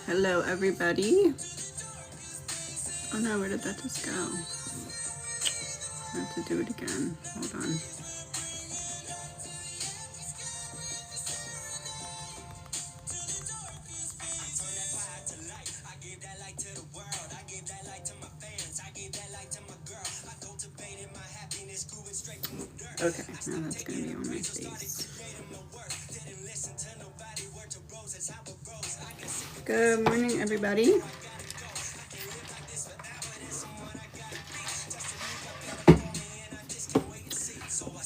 Hello, everybody. Oh no, where did that just go? I have to do it again. Hold on. Okay, now that's gonna be on my face. Good morning, everybody.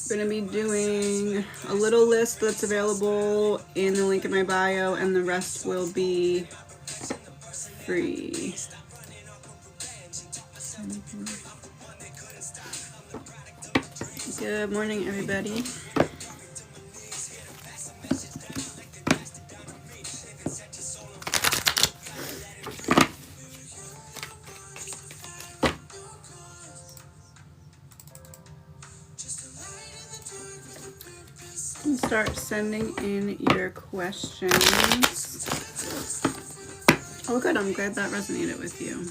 We're gonna be doing a little list that's available in the link in my bio, and the rest will be free. Good morning, everybody. Start sending in your questions. Oh, good. I'm glad that resonated with you.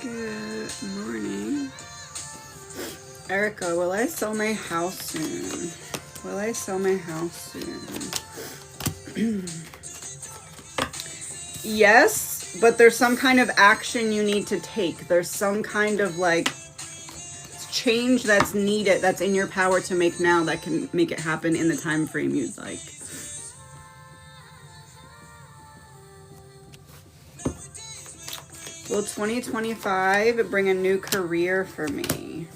Good morning. Erica, will I sell my house soon? Will I sell my house soon? Yes, but there's some kind of action you need to take. There's some kind of like change that's needed, that's in your power to make now, that can make it happen in the time frame you'd like. Will 2025 bring a new career for me?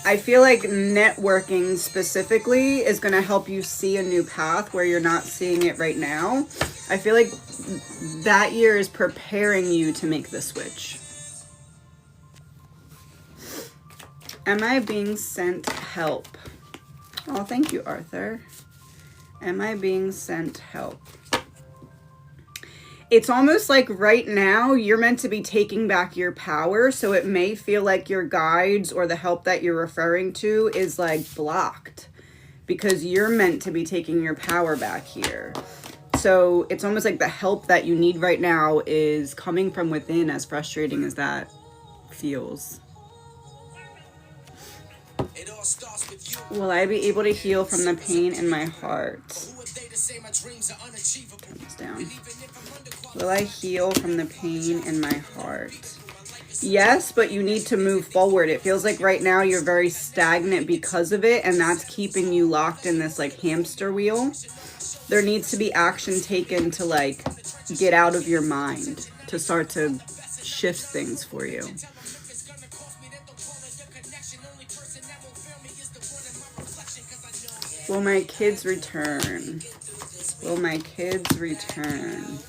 I feel like networking specifically is going to help you see a new path where you're not seeing it right now. I feel like that year is preparing you to make the switch. Am I being sent help? Oh, thank you, Arthur. Am I being sent help? It's almost like right now you're meant to be taking back your power, so it may feel like your guides or the help that you're referring to is like blocked because you're meant to be taking your power back here. So it's almost like the help that you need right now is coming from within, as frustrating as that feels. Will I be able to heal from the pain in my heart? Comes down. Will I heal from the pain in my heart? Yes, but you need to move forward. It feels like right now you're very stagnant because of it, and that's keeping you locked in this like hamster wheel. There needs to be action taken to like get out of your mind, to start to shift things for you. Will my kids return? Will my kids return?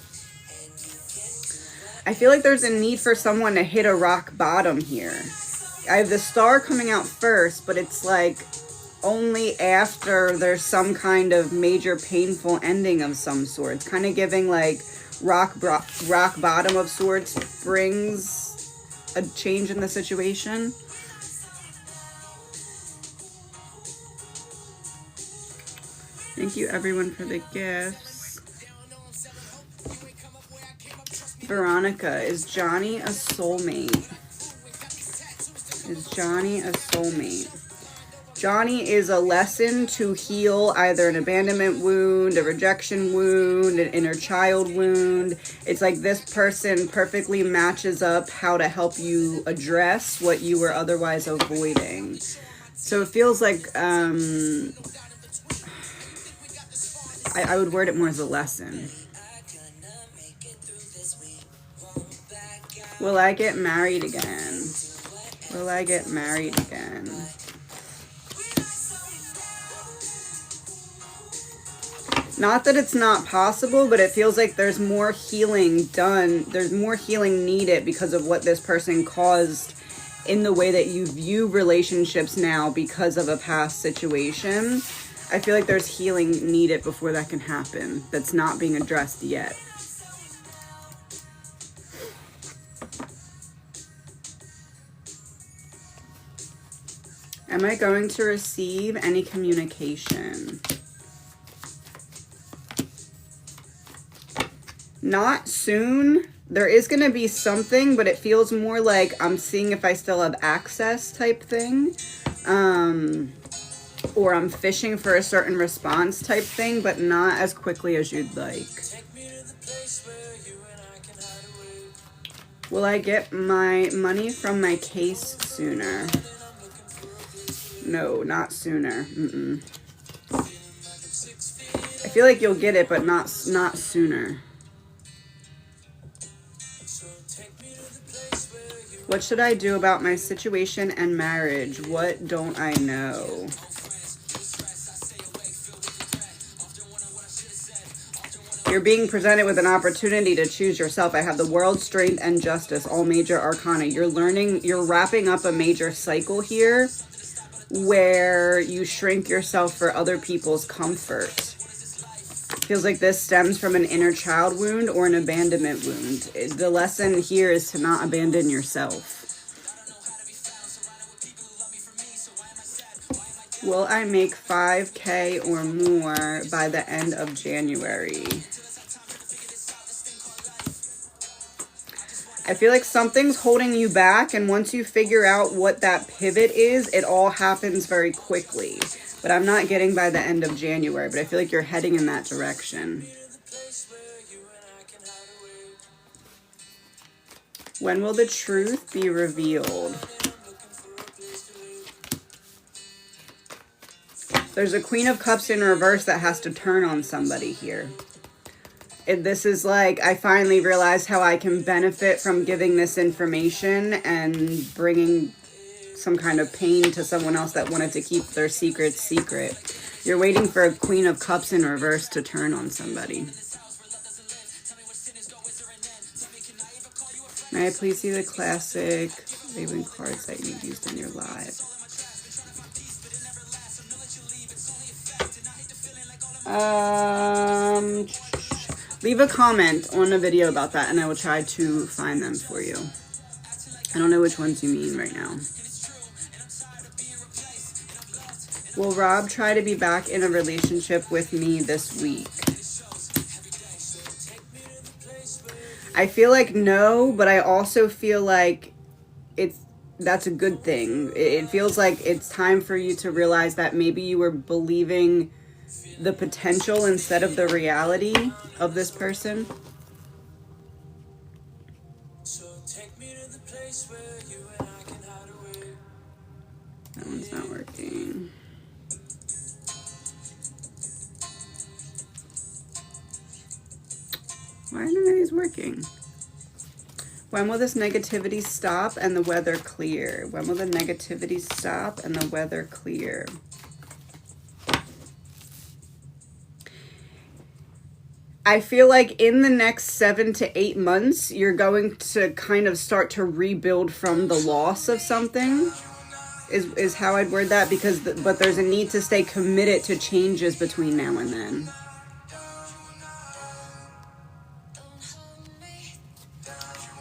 I feel like there's a need for someone to hit a rock bottom here. I have the star coming out first, but it's like only after there's some kind of major painful ending of some sort. It's kind of giving like rock bottom of sorts brings a change in the situation. Thank you everyone for the gifts. Veronica, is Johnny a soulmate? Is Johnny a soulmate? Johnny is a lesson to heal either an abandonment wound, a rejection wound, an inner child wound. It's like this person perfectly matches up how to help you address what you were otherwise avoiding. So it feels like I would word it more as a lesson. Will I get married again? Will I get married again? Not that it's not possible, but it feels like there's more healing done. There's more healing needed because of what this person caused in the way that you view relationships now because of a past situation. I feel like there's healing needed before that can happen that's not being addressed yet. Am I going to receive any communication? Not soon. There is going to be something, but it feels more like I'm seeing if I still have access type thing. Or I'm fishing for a certain response type thing, but not as quickly as you'd like. Will I get my money from my case sooner? No, not sooner. I feel like you'll get it, but not sooner. What should I do about my situation and marriage? What don't I know? You're being presented with an opportunity to choose yourself. I have the World, Strength, and Justice, all major arcana. You're wrapping up a major cycle here where you shrink yourself for other people's comfort. Feels like this stems from an inner child wound or an abandonment wound. The lesson here is to not abandon yourself. Will I make 5K or more by the end of January? I feel like something's holding you back, and once you figure out what that pivot is, it all happens very quickly. But I'm not getting by the end of January, but I feel like you're heading in that direction. When will the truth be revealed? There's a Queen of Cups in reverse that has to turn on somebody here. This is like, I finally realized how I can benefit from giving this information and bringing some kind of pain to someone else that wanted to keep their secret secret. You're waiting for a Queen of Cups in reverse to turn on somebody. May I please see the classic Raven cards that you used in your live? Leave a comment on a video about that and I will try to find them for you. I don't know which ones you mean right now. Will Rob try to be back in a relationship with me this week? I feel like no, but I also feel like that's a good thing. It feels like it's time for you to realize that maybe you were believing the potential instead of the reality of this person. That one's not working. Why are none of these working? When will this negativity stop and the weather clear? When will the negativity stop and the weather clear? I feel like in the next 7 to 8 months, you're going to kind of start to rebuild from the loss of something, is how I'd word that, but there's a need to stay committed to changes between now and then.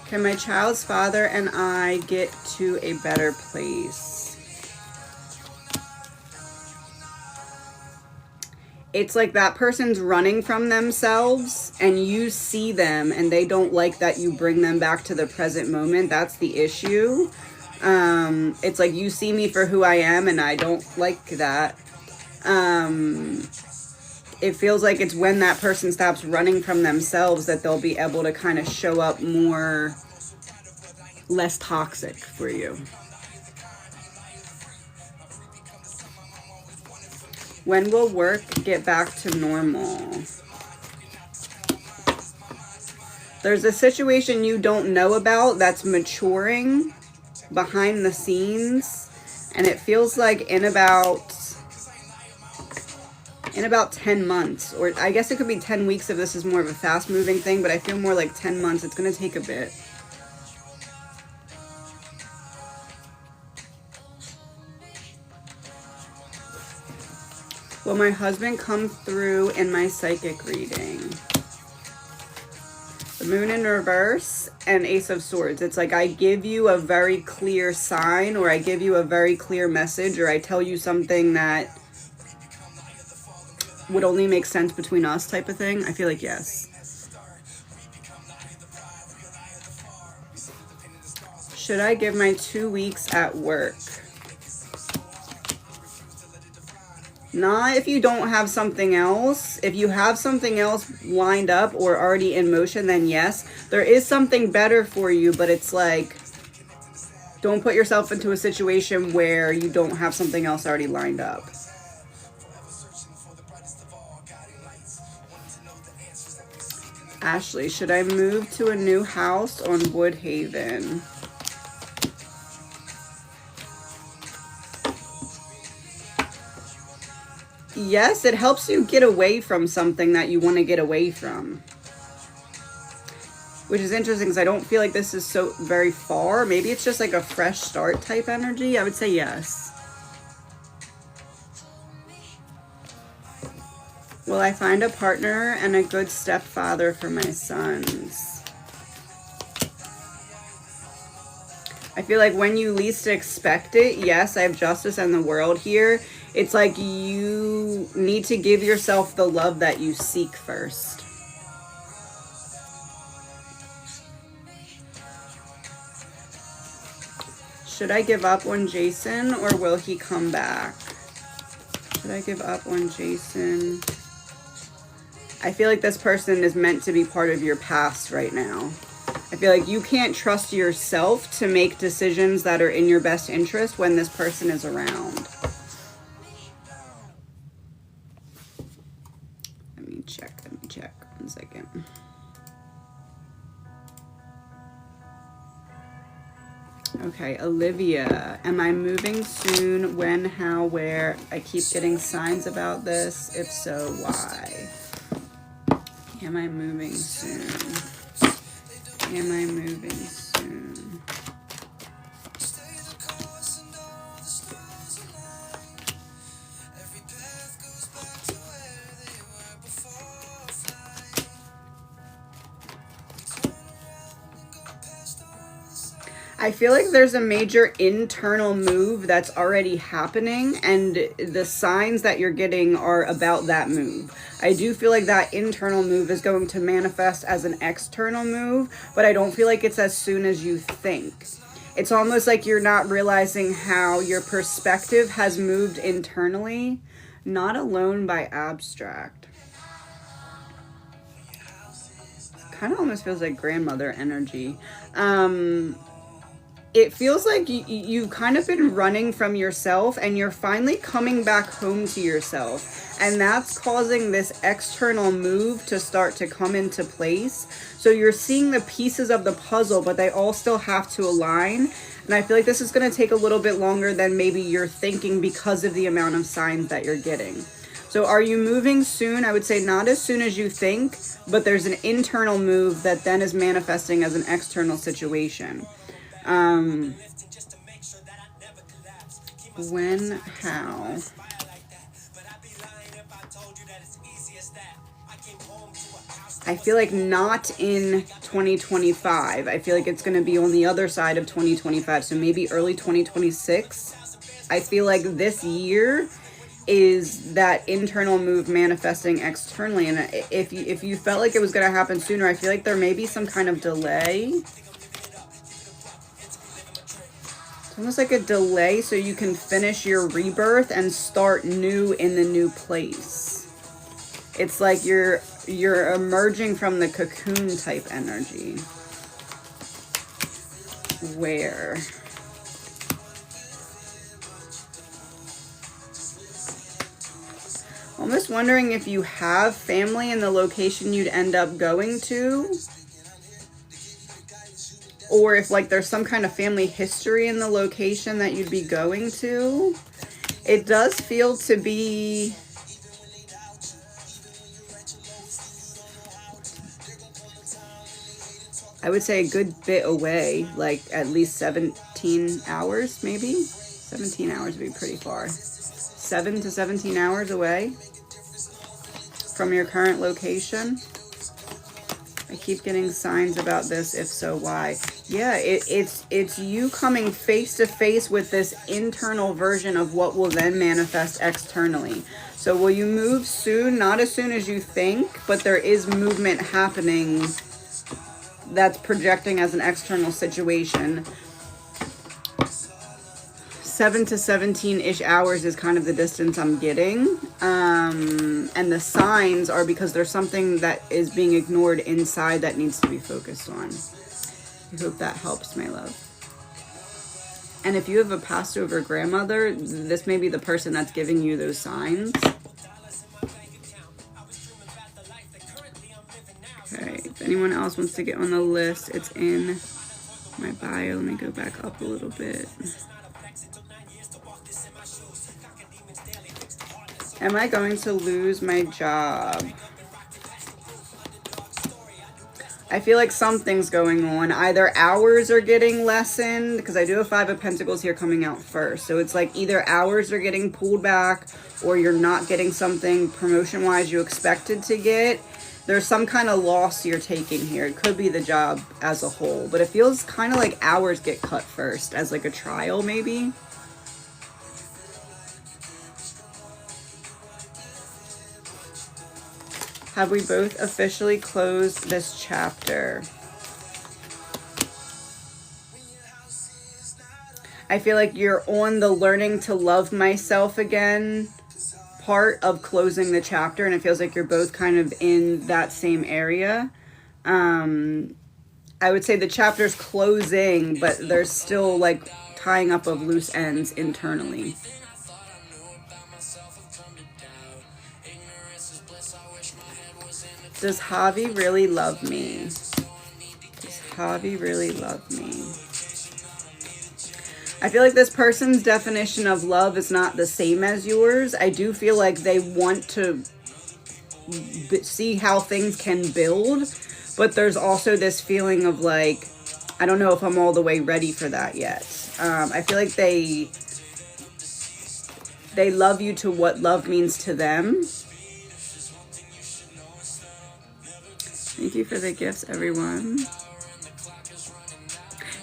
Can my child's father and I get to a better place? It's like that person's running from themselves and you see them and they don't like that you bring them back to the present moment. That's the issue. It's like you see me for who I am and I don't like that. It feels like it's when that person stops running from themselves that they'll be able to kind of show up less toxic for you. When will work get back to normal? There's a situation you don't know about that's maturing behind the scenes. And it feels like in about in about 10 months. Or I guess it could be 10 weeks if this is more of a fast moving thing, but I feel more like 10 months. It's going to take a bit. Will my husband come through in my psychic reading? The Moon in reverse and Ace of Swords. It's like I give you a very clear sign, or I give you a very clear message, or I tell you something that would only make sense between us type of thing. I feel like yes. Should I give my 2 weeks at work? Not if you don't have something else. If you have something else lined up or already in motion, then yes. There is something better for you, but it's like, don't put yourself into a situation where you don't have something else already lined up. Ashley, should I move to a new house on Woodhaven? Yes, it helps you get away from something that you want to get away from. Which is interesting because I don't feel like this is so very far. Maybe it's just like a fresh start type energy. I would say yes. Will I find a partner and a good stepfather for my sons? I feel like when you least expect it, yes, I have Justice and the World here. It's like you need to give yourself the love that you seek first. Should I give up on Jason or will he come back? Should I give up on Jason? I feel like this person is meant to be part of your past right now. I feel like you can't trust yourself to make decisions that are in your best interest when this person is around. Let me check. 1 second. Okay, Olivia, am I moving soon? When, how, where? I keep getting signs about this. If so, why? Am I moving soon? Am I moving soon? I feel like there's a major internal move that's already happening, and the signs that you're getting are about that move. I do feel like that internal move is going to manifest as an external move, but I don't feel like it's as soon as you think. It's almost like you're not realizing how your perspective has moved internally. Not Alone by Abstract. Kind of almost feels like grandmother energy. It feels like you've kind of been running from yourself and you're finally coming back home to yourself. And that's causing this external move to start to come into place. So you're seeing the pieces of the puzzle, but they all still have to align. And I feel like this is going to take a little bit longer than maybe you're thinking because of the amount of signs that you're getting. So are you moving soon? I would say not as soon as you think, but there's an internal move that then is manifesting as an external situation. When, how? I feel like not in 2025. I feel like it's going to be on the other side of 2025. So maybe early 2026. I feel like this year is that internal move manifesting externally. And if you felt like it was going to happen sooner, I feel like there may be some kind of delay. It's almost like a delay so you can finish your rebirth and start new in the new place. It's like you're emerging from the cocoon type energy. Where? Almost wondering if you have family in the location you'd end up going to. Or if like there's some kind of family history in the location that you'd be going to. It does feel to be I would say a good bit away, like at least 17 hours, maybe? 17 hours would be pretty far. 7 to 17 hours away from your current location. I keep getting signs about this, if so, why? Yeah, it's you coming face to face with this internal version of what will then manifest externally. So will you move soon? Not as soon as you think, but there is movement happening that's projecting as an external situation. 7 to 17-ish hours is kind of the distance I'm getting. And the signs are because there's something that is being ignored inside that needs to be focused on. I hope that helps, my love. And if you have a passed over grandmother, this may be the person that's giving you those signs. Okay, if anyone else wants to get on the list, it's in my bio. Let me go back up a little bit. Am I going to lose my job? I feel like something's going on. Either hours are getting lessened, because I do have 5 of Pentacles here coming out first. So it's like either hours are getting pulled back, or you're not getting something promotion-wise you expected to get. There's some kind of loss you're taking here. It could be the job as a whole, but it feels kind of like hours get cut first as like a trial, maybe. Have we both officially closed this chapter? I feel like you're on the learning to love myself again part of closing the chapter, and it feels like you're both kind of in that same area. I would say the chapter's closing, but there's still like tying up of loose ends internally. Does Javi really love me? Does Javi really love me? I feel like this person's definition of love is not the same as yours. I do feel like they want to see how things can build, but there's also this feeling of like, I don't know if I'm all the way ready for that yet. I feel like they love you to what love means to them. Thank you for the gifts, everyone.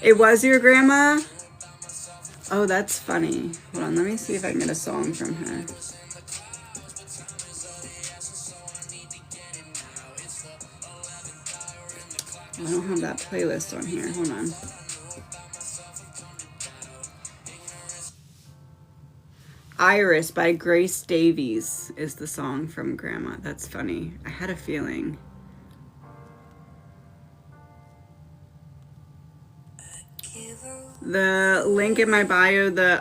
It was your grandma? Oh, that's funny. Hold on, let me see if I can get a song from her. I don't have that playlist on here. Hold on. Iris by Grace Davies is the song from Grandma. That's funny. I had a feeling. The link in my bio, the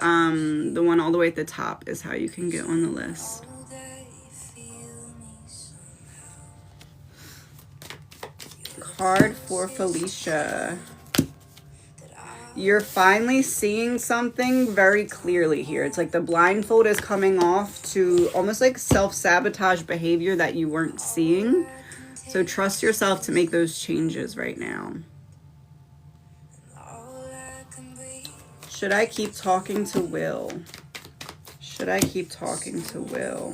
one all the way at the top, is how you can get on the list. Card for Felicia. You're finally seeing something very clearly here. It's like the blindfold is coming off to almost like self-sabotage behavior that you weren't seeing. So trust yourself to make those changes right now. Should I keep talking to Will? Should I keep talking to Will?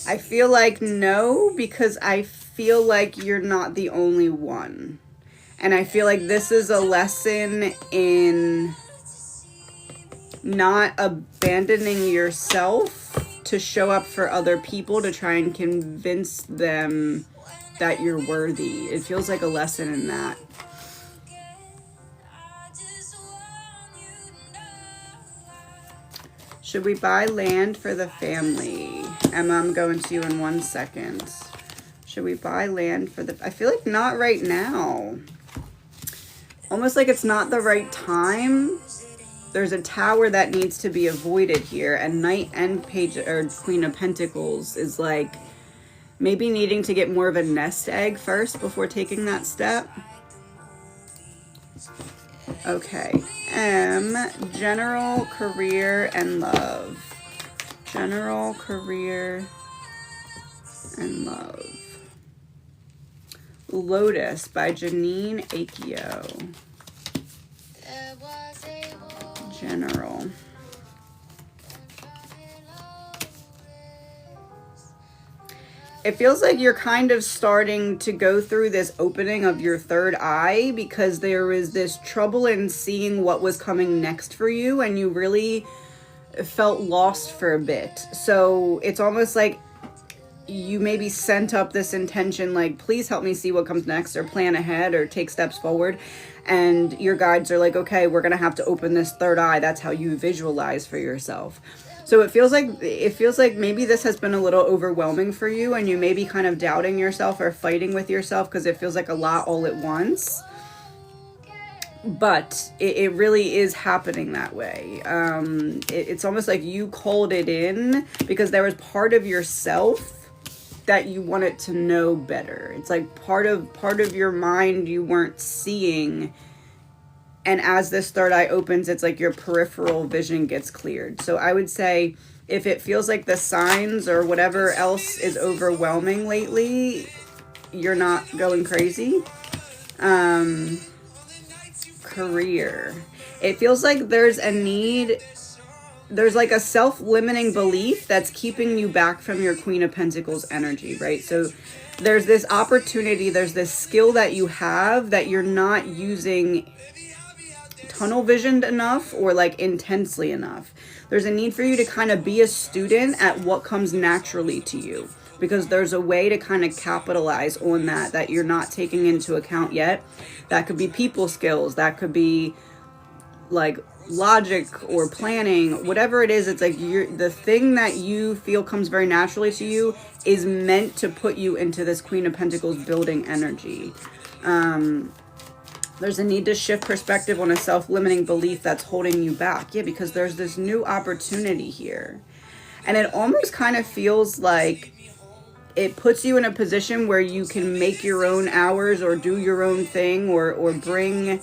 I feel like no, because I feel like you're not the only one. And I feel like this is a lesson in not abandoning yourself to show up for other people to try and convince them that you're worthy. It feels like a lesson in that. Should we buy land for the family? Emma, I'm going to you in 1 second. Should we buy land for the... I feel like not right now. Almost like it's not the right time. There's a tower that needs to be avoided here. And Knight and Page or Queen of Pentacles is like maybe needing to get more of a nest egg first before taking that step. Okay. General, career, and love. General, career, and love. Lotus by Janine Akio. General. It feels like you're kind of starting to go through this opening of your third eye because there was this trouble in seeing what was coming next for you, and you really felt lost for a bit. So it's almost like you maybe sent up this intention like, please help me see what comes next, or plan ahead, or take steps forward. And your guides are like, okay, we're going to have to open this third eye. That's how you visualize for yourself. So it feels like maybe this has been a little overwhelming for you, and you may be kind of doubting yourself or fighting with yourself because it feels like a lot all at once. But it really is happening that way. It's almost like you called it in because there was part of yourself that you wanted to know better. It's like part of your mind you weren't seeing. And as this third eye opens, it's like your peripheral vision gets cleared. So I would say if it feels like the signs or whatever else is overwhelming lately, you're not going crazy. Career. It feels like there's a need, there's like a self-limiting belief that's keeping you back from your Queen of Pentacles energy, right? So there's this opportunity, there's this skill that you have that you're not using tunnel visioned enough or like intensely enough. There's a need for you to kind of be a student at what comes naturally to you, because there's a way to kind of capitalize on that you're not taking into account yet. That could be people skills, that could be like logic or planning, whatever it is. It's like the thing that you feel comes very naturally to you is meant to put you into this Queen of Pentacles building energy. There's a need to shift perspective on a self-limiting belief that's holding you back. Yeah, because there's this new opportunity here. And it almost kind of feels like it puts you in a position where you can make your own hours or do your own thing, or bring,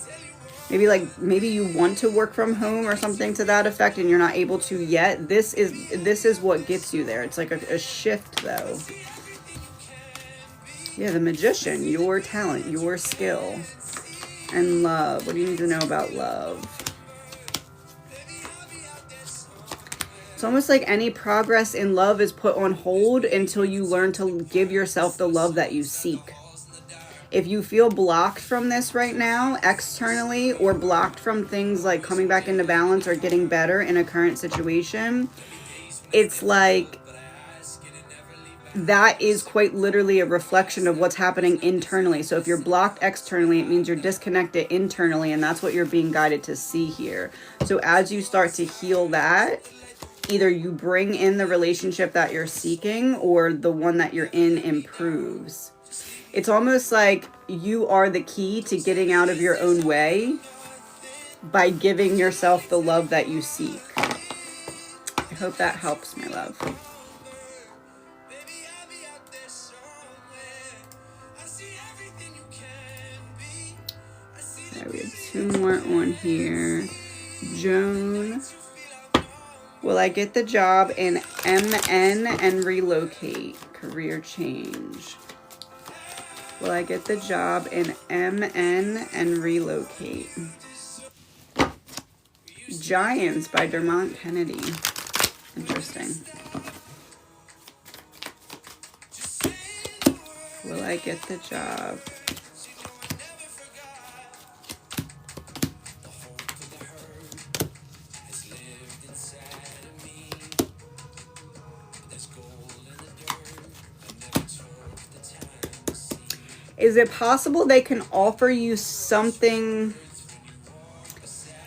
maybe you want to work from home or something to that effect and you're not able to yet. This is what gets you there. It's like a shift though. Yeah, the Magician, your talent, your skill. And love. What do you need to know about love? It's almost like any progress in love is put on hold until you learn to give yourself the love that you seek. If you feel blocked from this right now, externally, or blocked from things like coming back into balance or getting better in a current situation, it's like that is quite literally a reflection of what's happening internally. So if you're blocked externally, it means you're disconnected internally, and that's what you're being guided to see here. So as you start to heal that, either you bring in the relationship that you're seeking or the one that you're in improves. It's almost like you are the key to getting out of your own way by giving yourself the love that you seek. I hope that helps, my love. Right, we have two more on here. Joan. Will I get the job in MN and relocate? Career change. Will I get the job in MN and relocate? Giants by Dermont Kennedy. Interesting. Will I get the job? Is it possible they can offer you something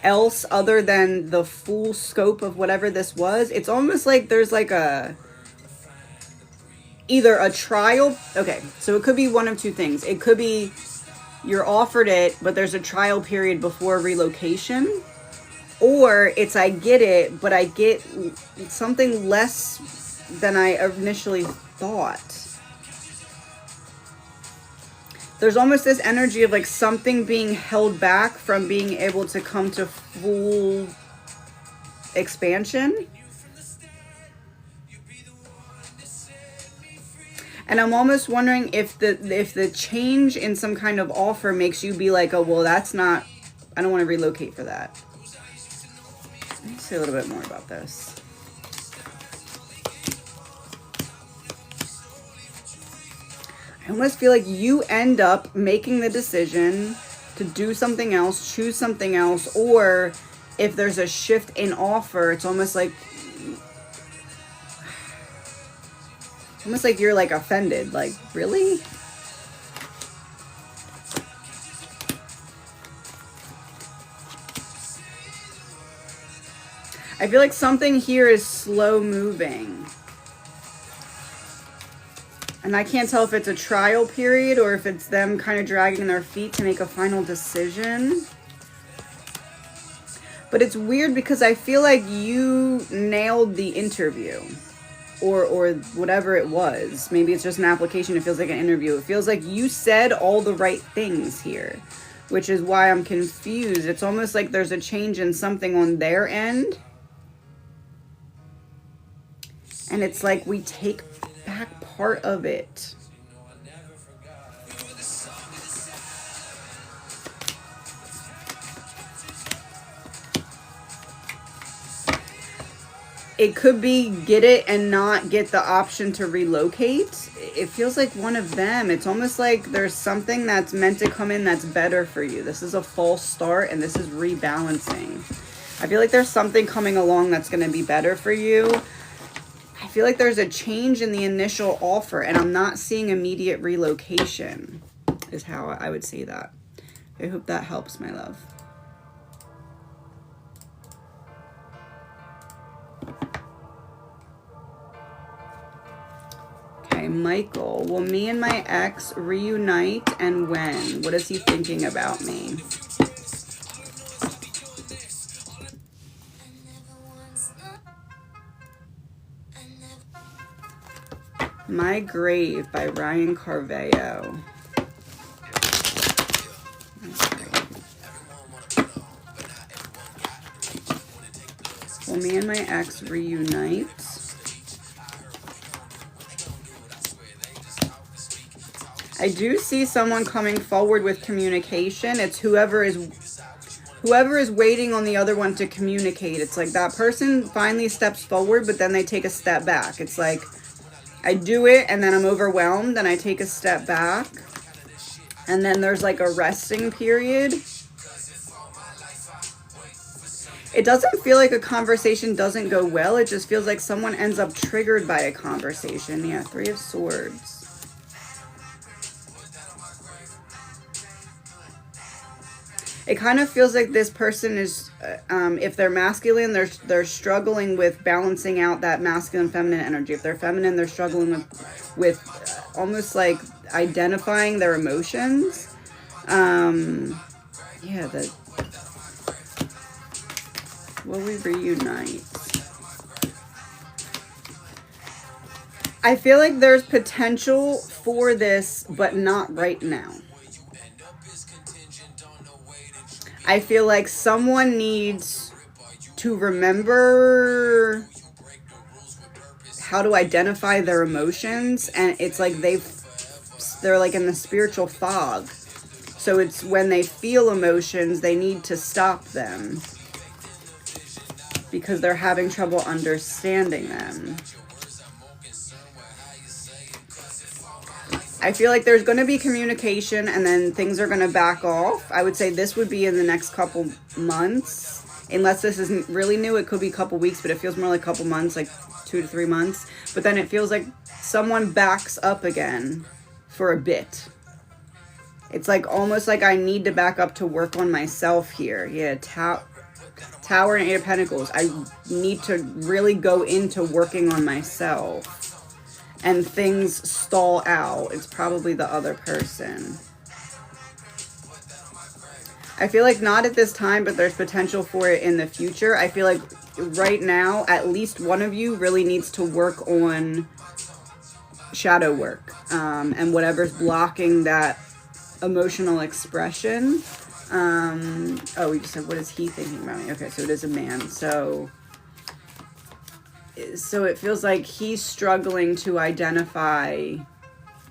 else other than the full scope of whatever this was? It's almost like there's like either a trial. Okay, so it could be one of two things. It could be you're offered it, but there's a trial period before relocation. Or it's I get it, but I get something less than I initially thought. There's almost this energy of like something being held back from being able to come to full expansion. And I'm almost wondering if the change in some kind of offer makes you be like, oh, well, that's not, I don't want to relocate for that. Let me say a little bit more about this. I almost feel like you end up making the decision to do something else, choose something else, or if there's a shift in offer, it's almost like you're like offended. Like, really? I feel like something here is slow moving. And I can't tell if it's a trial period or if it's them kind of dragging their feet to make a final decision. But it's weird because I feel like you nailed the interview. Or whatever it was. Maybe it's just an application. It feels like an interview. It feels like you said all the right things here, which is why I'm confused. It's almost like there's a change in something on their end. And it's like we take back part of it. It could be get it and not get the option to relocate. It feels like one of them. It's almost like there's something that's meant to come in that's better for you. This is a false start and this is rebalancing. I feel like there's something coming along that's going to be better for you. I feel like there's a change in the initial offer and I'm not seeing immediate relocation is how I would say that. I hope that helps, my love. Michael, will me and my ex reunite and when? What is he thinking about me? My Grave by Ryan Carvalho. Will me and my ex reunite? I do see someone coming forward with communication. It's whoever is waiting on the other one to communicate. It's like that person finally steps forward, but then they take a step back. It's like I do it and then I'm overwhelmed and I take a step back. And then there's like a resting period. It doesn't feel like a conversation doesn't go well. It just feels like someone ends up triggered by a conversation. Yeah, 3 of Swords. It kind of feels like this person is, if they're masculine, they're struggling with balancing out that masculine feminine energy. If they're feminine, they're struggling with almost like identifying their emotions. Yeah, will we reunite? I feel like there's potential for this, but not right now. I feel like someone needs to remember how to identify their emotions, and it's like they're like in the spiritual fog. So it's when they feel emotions, they need to stop them because they're having trouble understanding them. I feel like there's going to be communication and then things are going to back off. I would say this would be in the next couple months. Unless this isn't really new, it could be a couple weeks, but it feels more like a couple months, like 2 to 3 months. But then it feels like someone backs up again for a bit. It's like almost like I need to back up to work on myself here. Yeah, Tower and 8 of Pentacles. I need to really go into working on myself. And things stall out. It's probably the other person. I feel like not at this time, but there's potential for it in the future. I feel like right now, at least one of you really needs to work on shadow work. And whatever's blocking that emotional expression. Oh, we just said, what is he thinking about me? Okay, so it is a man. So it feels like he's struggling to identify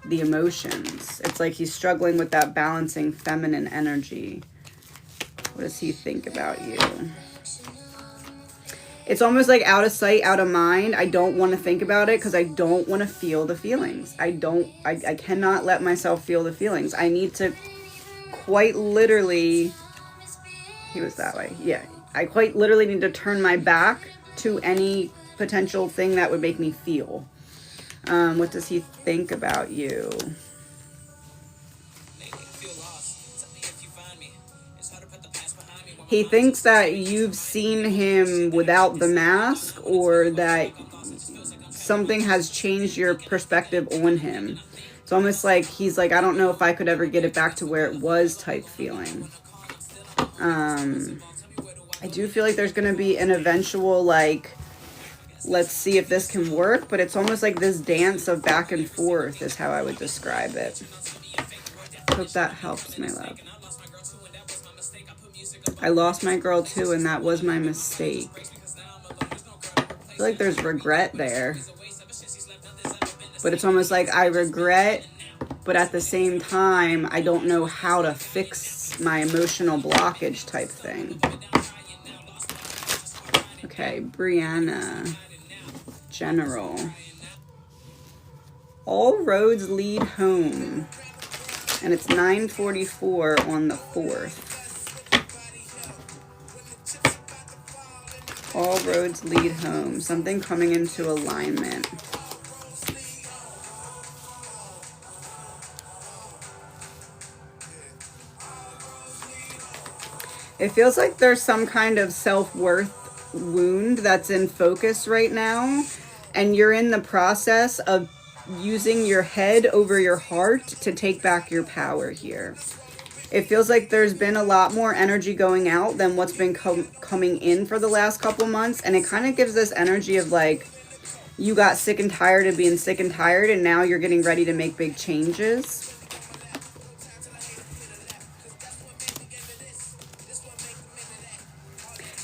the emotions. It's like he's struggling with that balancing feminine energy. What does he think about you? It's almost like out of sight, out of mind. I don't want to think about it because I don't want to feel the feelings. I cannot let myself feel the feelings. I need to quite literally, he was that way. Yeah. I quite literally need to turn my back to any potential thing that would make me feel. What does he think about you? He thinks that you've seen him without the mask, or that something has changed your perspective on him. It's almost like he's like, I don't know if I could ever get it back to where it was type feeling. I do feel like there's going to be an eventual, like, let's see if this can work, but it's almost like this dance of back and forth is how I would describe it. Hope that helps, my love. I lost my girl too, and that was my mistake. I feel like there's regret there. But it's almost like I regret, but at the same time, I don't know how to fix my emotional blockage type thing. Okay, Brianna. General. All roads lead home. And it's 9:44 on the 4th. All roads lead home. Something coming into alignment. It feels like there's some kind of self-worth wound that's in focus right now. And you're in the process of using your head over your heart to take back your power here. It feels like there's been a lot more energy going out than what's been coming in for the last couple months. And it kind of gives this energy of like, you got sick and tired of being sick and tired, and now you're getting ready to make big changes.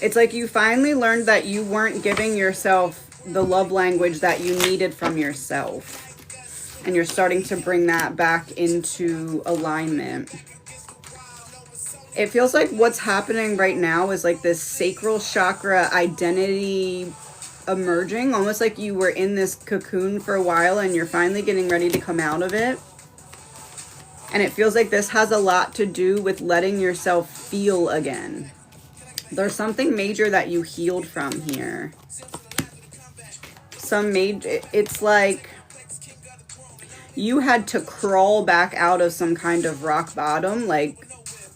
It's like you finally learned that you weren't giving yourself the love language that you needed from yourself. And you're starting to bring that back into alignment. It feels like what's happening right now is like this sacral chakra identity emerging. Almost like you were in this cocoon for a while and you're finally getting ready to come out of it. And it feels like this has a lot to do with letting yourself feel again. There's something major that you healed from here. It's like you had to crawl back out of some kind of rock bottom, like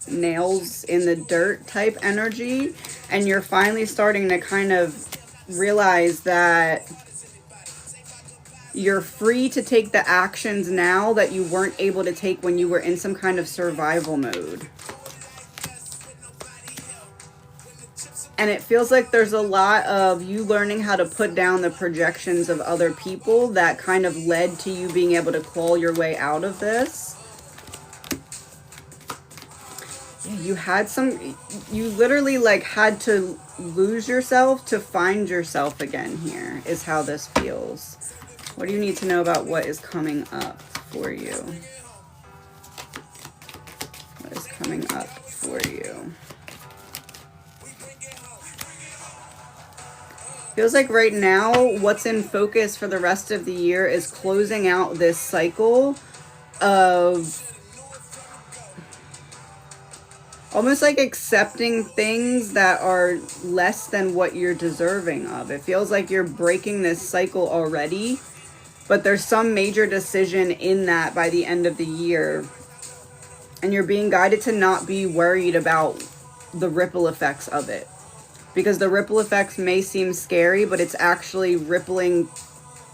nails in the dirt type energy, and you're finally starting to kind of realize that you're free to take the actions now that you weren't able to take when you were in some kind of survival mode. And it feels like there's a lot of you learning how to put down the projections of other people that kind of led to you being able to claw your way out of this. You literally like had to lose yourself to find yourself again here, is how this feels. What do you need to know about what is coming up for you? What is coming up for you? Feels like right now, what's in focus for the rest of the year is closing out this cycle of almost like accepting things that are less than what you're deserving of. It feels like you're breaking this cycle already, but there's some major decision in that by the end of the year. And you're being guided to not be worried about the ripple effects of it. Because the ripple effects may seem scary, but it's actually rippling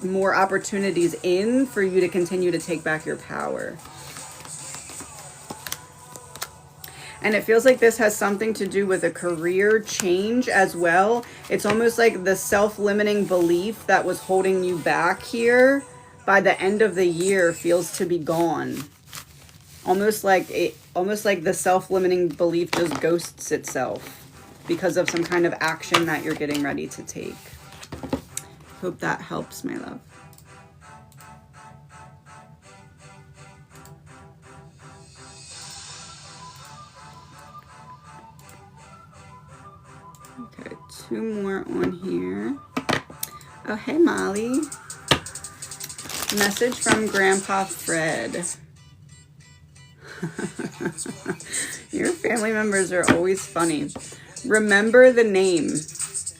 more opportunities in for you to continue to take back your power. And it feels like this has something to do with a career change as well. It's almost like the self-limiting belief that was holding you back here by the end of the year feels to be gone. Almost like the self-limiting belief just ghosts itself because of some kind of action that you're getting ready to take. Hope that helps, my love. Okay, 2 more on here. Oh, hey, Molly. Message from Grandpa Fred. Your family members are always funny. Remember the Name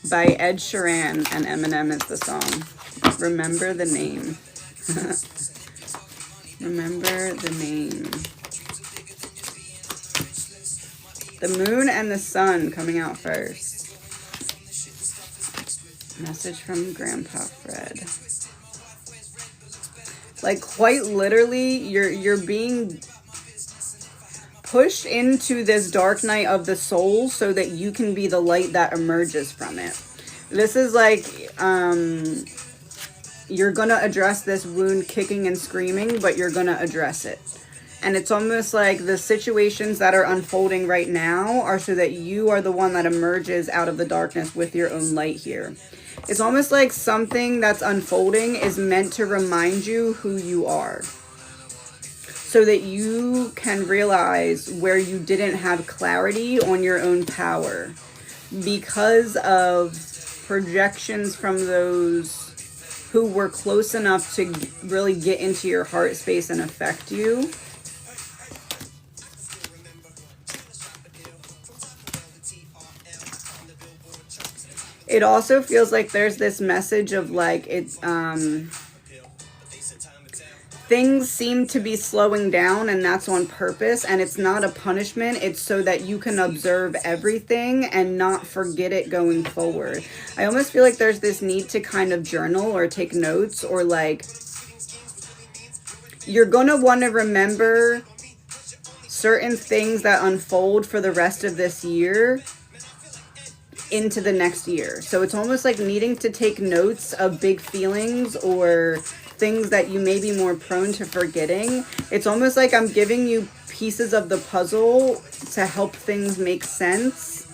by Ed Sheeran and Eminem is the song. Remember the Name. Remember the Name. The Moon and the Sun coming out first. Message from Grandpa Fred. Like, quite literally, you're being pushed into this dark night of the soul so that you can be the light that emerges from it. This is like, you're going to address this wound kicking and screaming, but you're going to address it. And it's almost like the situations that are unfolding right now are so that you are the one that emerges out of the darkness with your own light here. It's almost like something that's unfolding is meant to remind you who you are, so that you can realize where you didn't have clarity on your own power because of projections from those who were close enough to really get into your heart space and affect you. It also feels like there's this message of like, it's, things seem to be slowing down, and that's on purpose, and it's not a punishment. It's so that you can observe everything and not forget it going forward. I almost feel like there's this need to kind of journal or take notes, or like, you're going to want to remember certain things that unfold for the rest of this year into the next year. So it's almost like needing to take notes of big feelings or things that you may be more prone to forgetting. It's almost like I'm giving you pieces of the puzzle to help things make sense,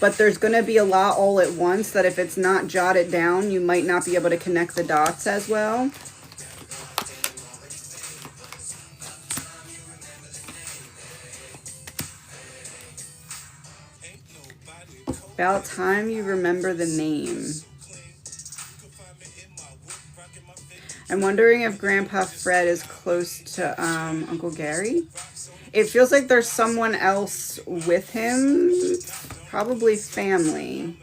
but there's going to be a lot all at once that if it's not jotted down, you might not be able to connect the dots as well. About time you remember the name. I'm wondering if Grandpa Fred is close to Uncle Gary. It feels like there's someone else with him, probably family.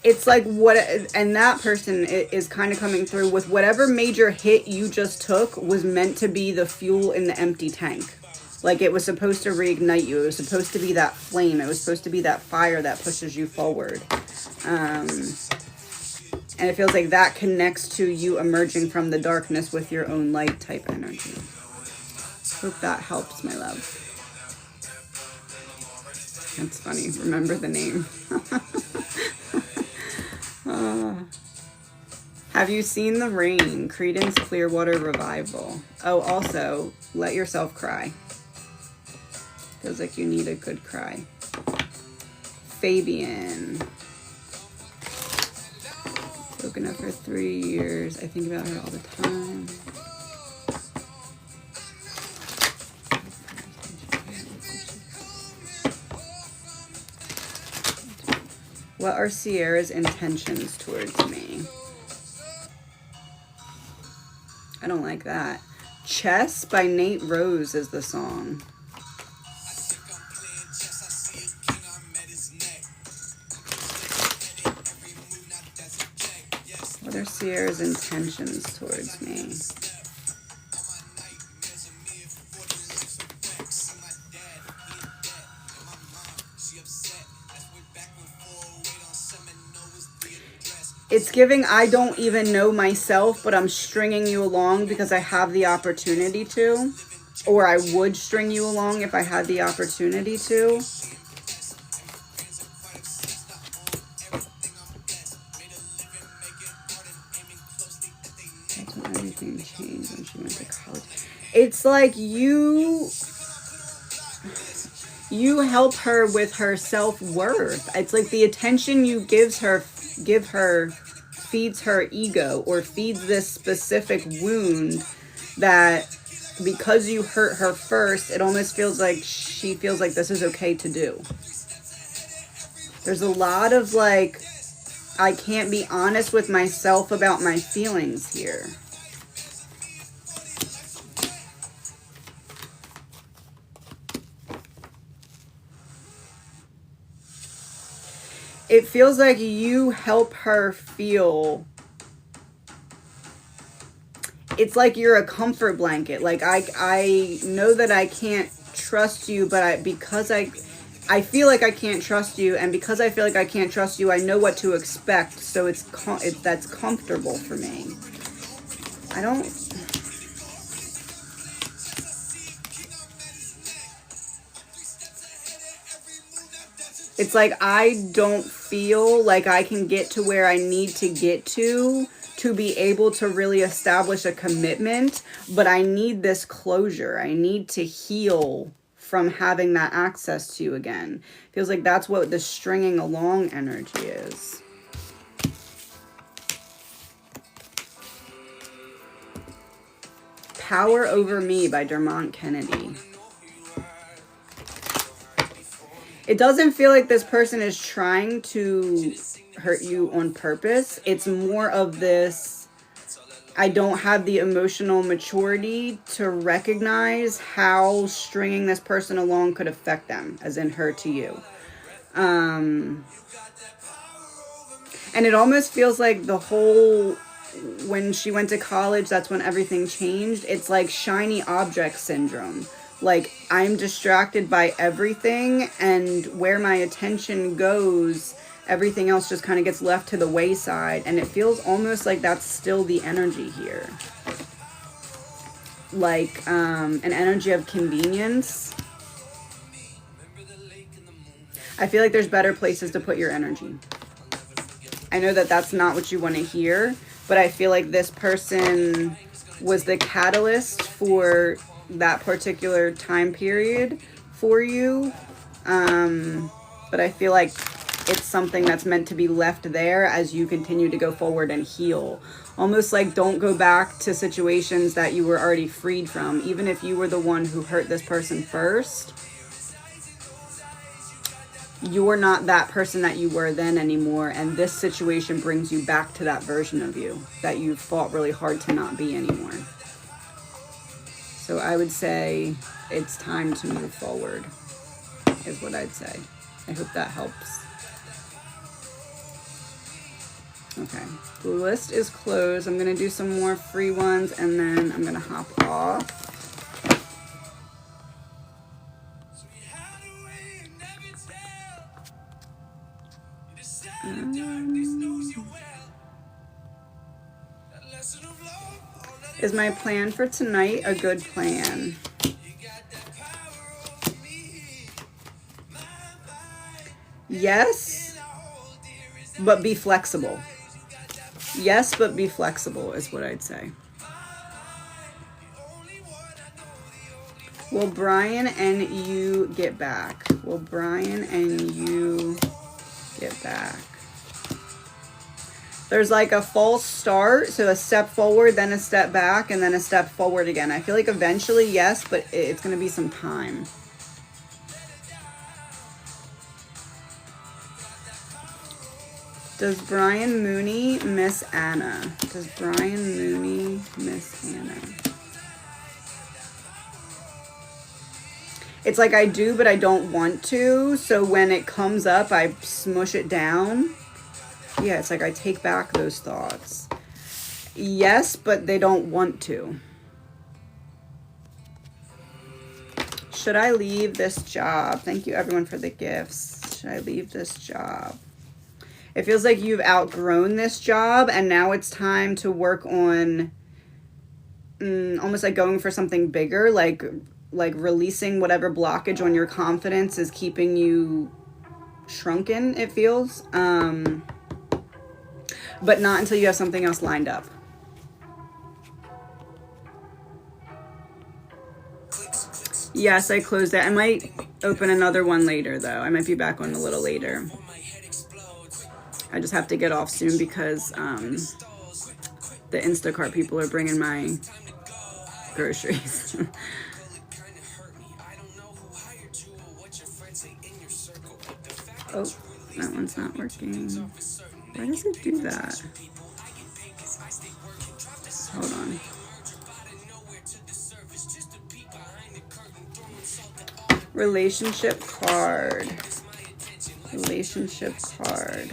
It's like what, and that person is kind of coming through with whatever major hit you just took was meant to be the fuel in the empty tank. Like, it was supposed to reignite you. It was supposed to be that flame. It was supposed to be that fire that pushes you forward. And it feels like that connects to you emerging from the darkness with your own light type energy. Hope that helps, my love. That's funny. Remember the name. Have you seen The Rain? Creedence Clearwater Revival. Oh, also, let yourself cry. Feels like you need a good cry. Fabian. Broken up for 3 years. I think about her all the time. What are Sierra's intentions towards me? I don't like that. Chess by Nate Rose is the song. What are Sierra's intentions towards me? It's giving, I don't even know myself, but I'm stringing you along because I have the opportunity to. Or I would string you along if I had the opportunity to. That's when everything changed when she went to college. It's like you help her with her self-worth. It's like the attention you give her feeds her ego or feeds this specific wound that because you hurt her first, it almost feels like she feels like this is okay to do. There's a lot of like, I can't be honest with myself about my feelings here. It feels like you help her feel. It's like you're a comfort blanket. Like I know that I can't trust you, but because I feel like I can't trust you, and because I feel like I can't trust you, I know what to expect. So that's comfortable for me. I don't. It's like I don't feel like I can get to where I need to get to be able to really establish a commitment, but I need this closure. I need to heal from having that access to you again. Feels like that's what the stringing along energy is. Power Over Me by Dermont Kennedy. It doesn't feel like this person is trying to hurt you on purpose. It's more of this, I don't have the emotional maturity to recognize how stringing this person along could affect them, as in her to you. And it almost feels like the whole, when she went to college, that's when everything changed. It's like shiny object syndrome. Like, I'm distracted by everything, and where my attention goes, everything else just kind of gets left to the wayside. And it feels almost like that's still the energy here. Like, an energy of convenience. I feel like there's better places to put your energy. I know that that's not what you want to hear, but I feel like this person was the catalyst for that particular time period for you. But I feel like it's something that's meant to be left there as you continue to go forward and heal. Almost like don't go back to situations that you were already freed from. Even if you were the one who hurt this person first, you're not that person that you were then anymore. And this situation brings you back to that version of you that you fought really hard to not be anymore. So I would say it's time to move forward, is what I'd say. I hope that helps. Okay, the list is closed. I'm going to do some more free ones, and then I'm going to hop off. Is my plan for tonight a good plan? Yes, but be flexible. Yes, but be flexible is what I'd say. Will Brian and you get back? Will Brian and you get back? There's like a false start, so a step forward, then a step back, and then a step forward again. I feel like eventually, yes, but it's going to be some time. Does Brian Mooney miss Anna? Does Brian Mooney miss Anna? It's like I do, but I don't want to. So when it comes up, I smush it down. Yeah, it's like I take back those thoughts. Yes, but they don't want to. Should I leave this job? Thank you, everyone, for the gifts. Should I leave this job? It feels like you've outgrown this job, and now it's time to work on almost like going for something bigger, like releasing whatever blockage on your confidence is keeping you shrunken, it feels. But not until you have something else lined up. Yes, I closed that. I might open another one later, though. I might be back on a little later. I just have to get off soon because the Instacart people are bringing my groceries. Oh, that one's not working. Why does it do that? Hold on. Relationship card. Relationship card.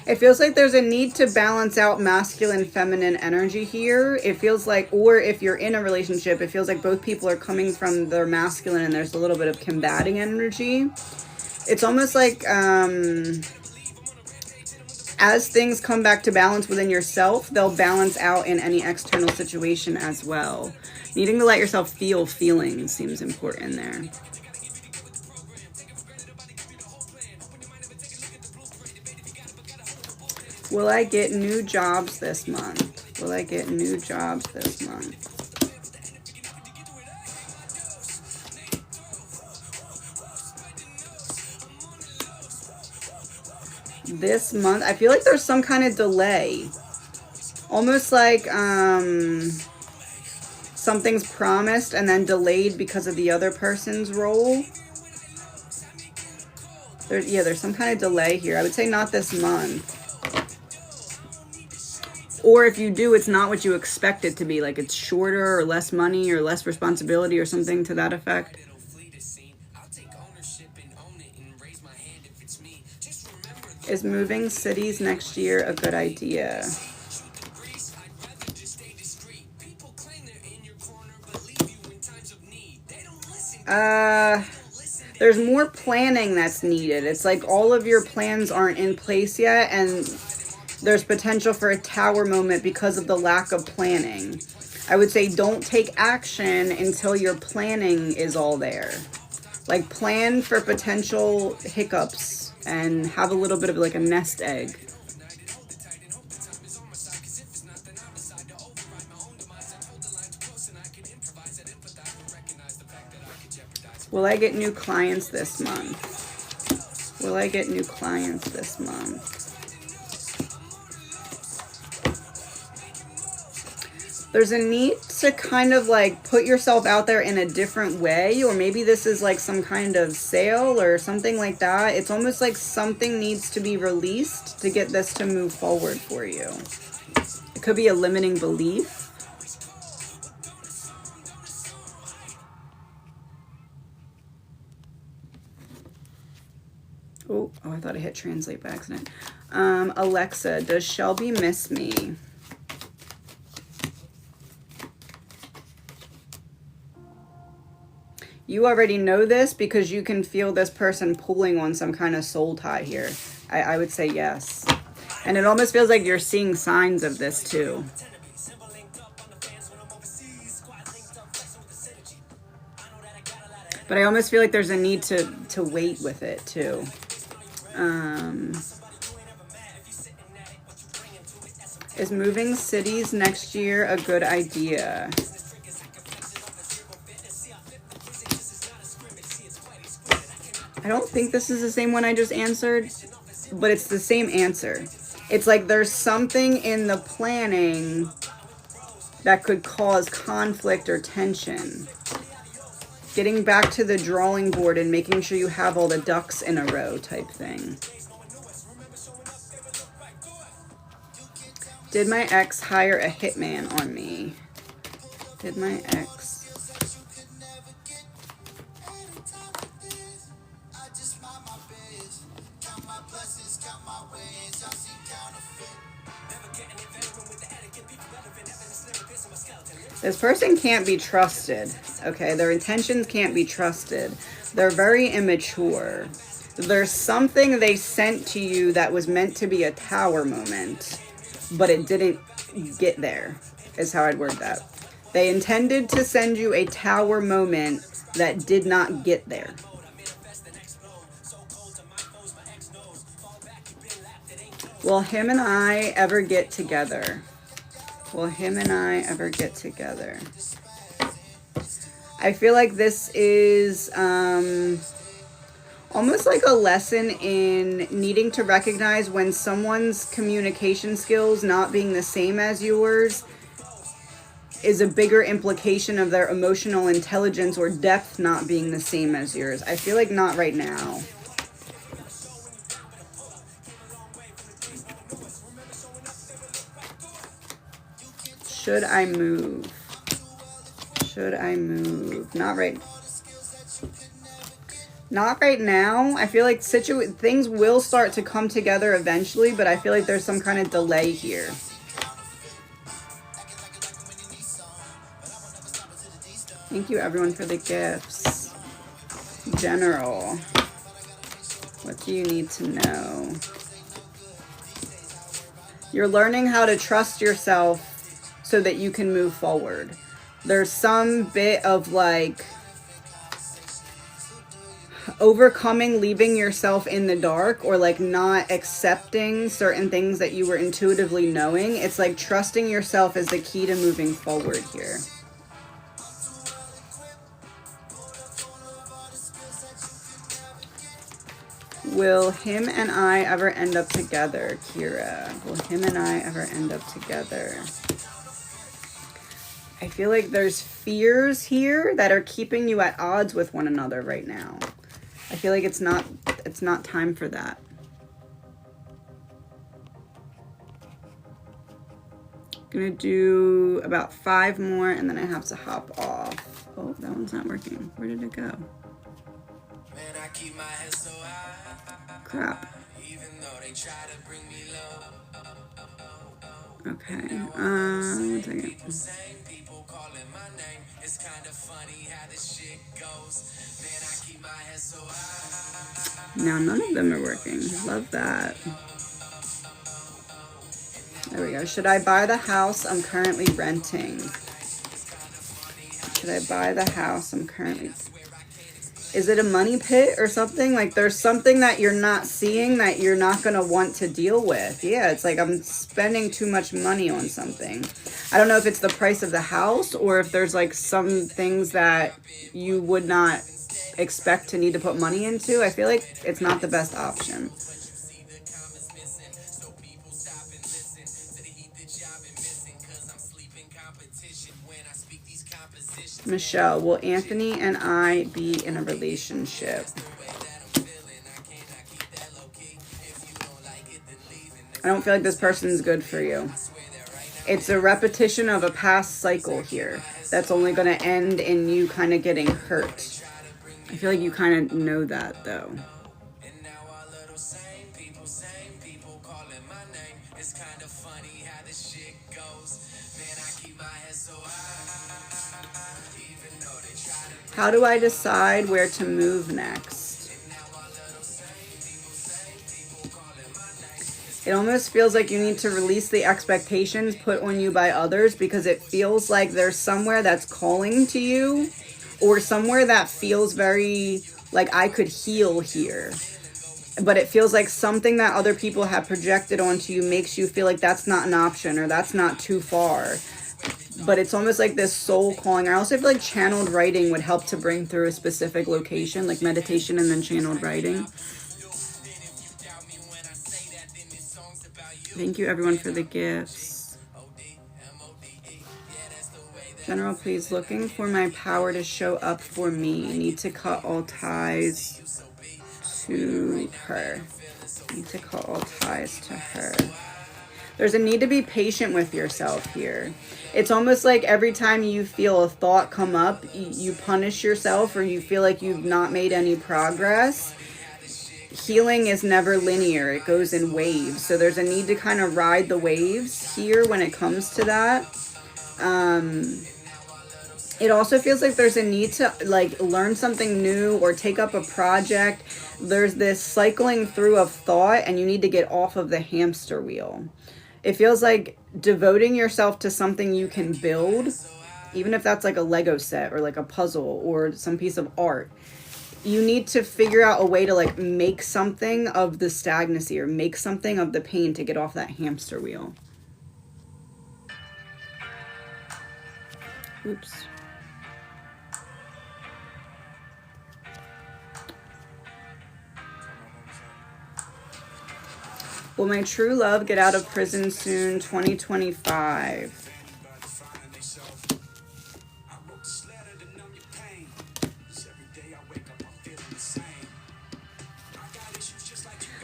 It feels like there's a need to balance out masculine, feminine energy here. It feels like, or if you're in a relationship, it feels like both people are coming from their masculine and there's a little bit of combating energy. It's almost like as things come back to balance within yourself, they'll balance out in any external situation as well. Needing to let yourself feel feelings seems important there. Will I get new jobs this month? Will I get new jobs this month? This month, I feel like there's some kind of delay. Almost like something's promised and then delayed because of the other person's role. There's some kind of delay here. I would say not this month. Or if you do, it's not what you expect it to be. Like it's shorter or less money or less responsibility or something to that effect. Is moving cities next year a good idea? There's more planning that's needed. It's like all of your plans aren't in place yet, and there's potential for a tower moment because of the lack of planning. I would say don't take action until your planning is all there. Like plan for potential hiccups and have a little bit of like a nest egg. Will I get new clients this month? Will I get new clients this month? There's a need to kind of like put yourself out there in a different way, or maybe this is like some kind of sale or something like that. It's almost like something needs to be released to get this to move forward for you. It could be a limiting belief. Oh, I thought I hit translate by accident. Alexa, does Shelby miss me? You already know this because you can feel this person pulling on some kind of soul tie here. I would say yes. And it almost feels like you're seeing signs of this too. But I almost feel like there's a need to wait with it too. Is moving cities next year a good idea? I don't think this is the same one I just answered, but it's the same answer. It's like there's something in the planning that could cause conflict or tension. Getting back to the drawing board and making sure you have all the ducks in a row type thing. Did my ex hire a hitman on me? Did my ex? This person can't be trusted, okay? Their intentions can't be trusted. They're very immature. There's something they sent to you that was meant to be a tower moment, but it didn't get there, is how I'd word that. They intended to send you a tower moment that did not get there. Will him and I ever get together? Will him and I ever get together? I feel like this is Almost like a lesson in needing to recognize when someone's communication skills not being the same as yours is a bigger implication of their emotional intelligence or depth not being the same as yours. I feel like not right now. Should I move? Should I move? Not right. Not right now. I feel like things will start to come together eventually, but I feel like there's some kind of delay here. Thank you, everyone, for the gifts. General, what do you need to know? You're learning how to trust yourself so that you can move forward. There's some bit of like overcoming leaving yourself in the dark, or like not accepting certain things that you were intuitively knowing. It's like trusting yourself is the key to moving forward here. Will him and I ever end up together, Kira? Will him and I ever end up together? I feel like there's fears here that are keeping you at odds with one another right now. I feel like it's not time for that. Gonna do about 5 more and then I have to hop off. Oh, that one's not working. Where did it go? Crap. Okay, 1 second. Now none of them are working. Love that. There we go. Should I buy the house I'm currently renting? Should I buy the house I'm currently... Is it a money pit or something? Like there's something that you're not seeing that you're not going to want to deal with. Yeah, it's like I'm spending too much money on something. I don't know if it's the price of the house or if there's like some things that you would not expect to need to put money into. I feel like it's not the best option. Michelle, will Anthony and I be in a relationship? I don't feel like this person's good for you. It's a repetition of a past cycle here that's only going to end in you kind of getting hurt. I feel like you kind of know that, though. How do I decide where to move next? It almost feels like you need to release the expectations put on you by others, because it feels like there's somewhere that's calling to you, or somewhere that feels very like I could heal here. But it feels like something that other people have projected onto you makes you feel like that's not an option or that's not too far. But it's almost like this soul calling. I also feel like channeled writing would help to bring through a specific location, like meditation and then channeled writing. Thank you, everyone, for the gifts. General, please, looking for my power to show up for me. Need to cut all ties to her. Need to cut all ties to her. There's a need to be patient with yourself here. It's almost like every time you feel a thought come up, you punish yourself or you feel like you've not made any progress. Healing is never linear. It goes in waves. So there's a need to kind of ride the waves here when it comes to that. It also feels like there's a need to like learn something new or take up a project. There's this cycling through of thought and you need to get off of the hamster wheel. It feels like devoting yourself to something you can build, even if that's like a Lego set or like a puzzle or some piece of art. You need to figure out a way to like make something of the stagnancy or make something of the pain to get off that hamster wheel. Oops. Will my true love get out of prison soon? 2025.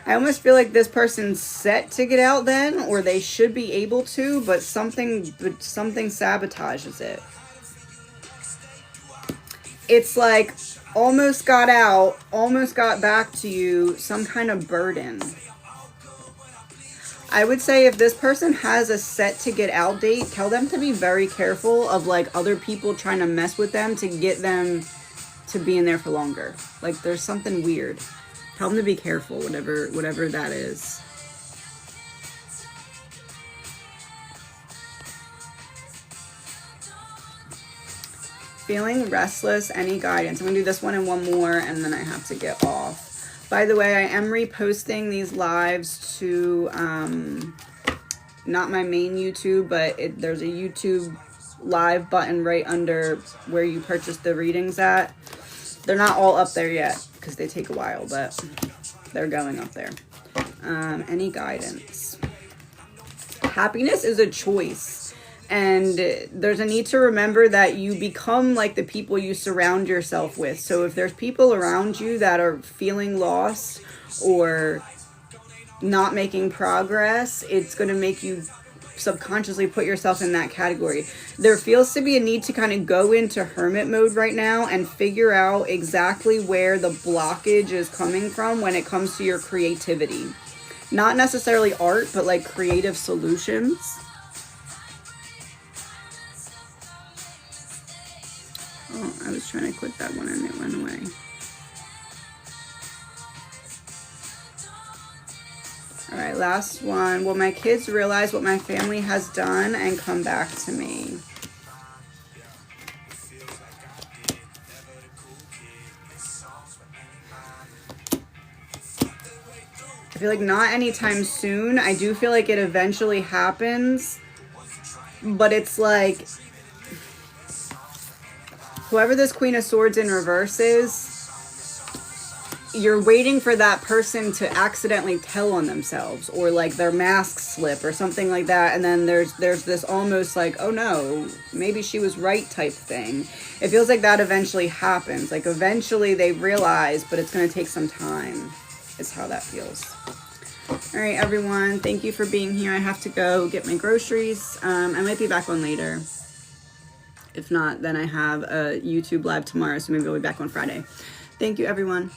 I almost feel like this person's set to get out then, or they should be able to, but something sabotages it. It's like almost got out, almost got back to you, some kind of burden. I would say if this person has a set to get out date, tell them to be very careful of like other people trying to mess with them to get them to be in there for longer. Like there's something weird. Tell them to be careful, whatever that is. Feeling restless, any guidance? I'm going to do this one and one more, and then I have to get off. By the way, I am reposting these lives to, not my main YouTube, but there's a YouTube live button right under where you purchase the readings at. They're not all up there yet, because they take a while, but they're going up there. Any guidance? Happiness is a choice, and there's a need to remember that you become like the people you surround yourself with. So if there's people around you that are feeling lost or not making progress, it's going to make you subconsciously put yourself in that category. There feels to be a need to kind of go into hermit mode right now and figure out exactly where the blockage is coming from when it comes to your creativity. Not necessarily art, but like creative solutions. Oh, I was trying to click that one and it went away. All right, last one. Will my kids realize what my family has done and come back to me? I feel like not anytime soon. I do feel like it eventually happens, but it's like whoever this Queen of Swords in reverse is, you're waiting for that person to accidentally tell on themselves or like their mask slip or something like that. And then there's this almost like, oh no, maybe she was right type thing. It feels like that eventually happens. Like eventually they realize, but it's going to take some time is how that feels. All right, everyone. Thank you for being here. I have to go get my groceries. I might be back on later. If not, then I have a YouTube live tomorrow. So maybe I'll be back on Friday. Thank you, everyone.